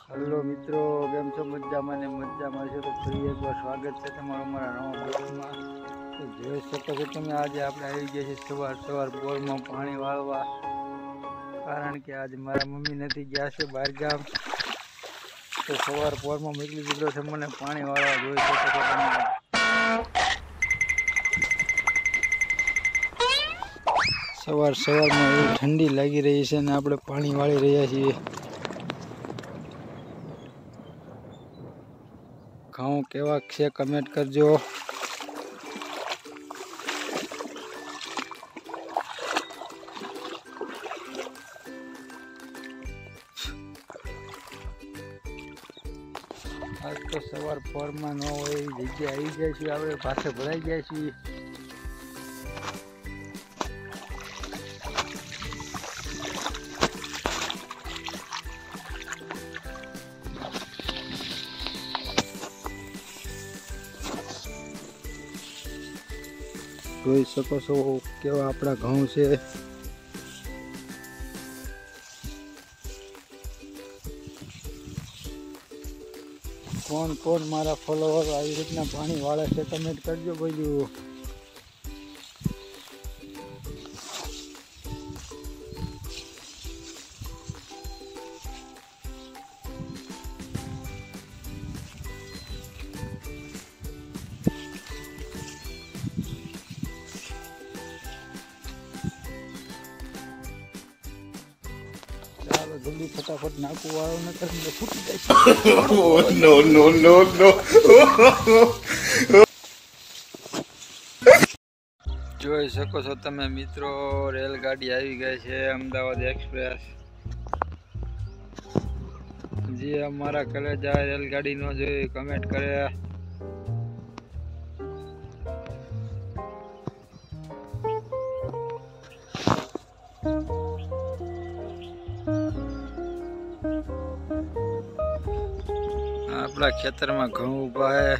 Hello મિત્રો, કેમ છો? મજામાં ને મજામાં છો તો ફરી એકવાર સ્વાગત છે તમારું મારા નવા બ્લોગમાં. તો જોઈ શકો છો તમે, આજે આપણે આવી ગયા છીએ સવાર બોરમાં પાણી વાળવા, કારણ કે આજે મારા મમ્મી નથી, ગયા છે બહાર ગામ. તો સવાર પોરમાં મોકલી દીધો છે મને પાણી વાળવા. જોઈ શકો છો તમે, સવારમાં એવી ઠંડી લાગી રહી છે ને આપણે પાણી વાળી રહ્યા છીએ. ઘઉં કેવા છે કમેન્ટ કરજો. આજ તો સવાર પોરમાં ન હોય એવી જગ્યાએ આવી ગયા છીએ, આપણે પાછળ ભરાઈ ગયા છીએ. જોઈ શકો છો કેવા આપણા ઘઉં છે. કોણ કોણ મારા ફોલોવર આવી રીતના પાણી વાળે છે કમેન્ટ કરજો બધું. ચાલો જલ્દી ફટાફટ નાખવું વાળો ન કરીને ફૂટી જાય છે. No, no, no, no. જોઈ શકો છો તમે મિત્રો, રેલગાડી આવી ગઈ છે, અમદાવાદ એક્સપ્રેસ. જે અમારા કલેજા રેલગાડી નો જોઈ કમેન્ટ કરે. આપણા ખેતરમાં ઘઉં ઉભા હે.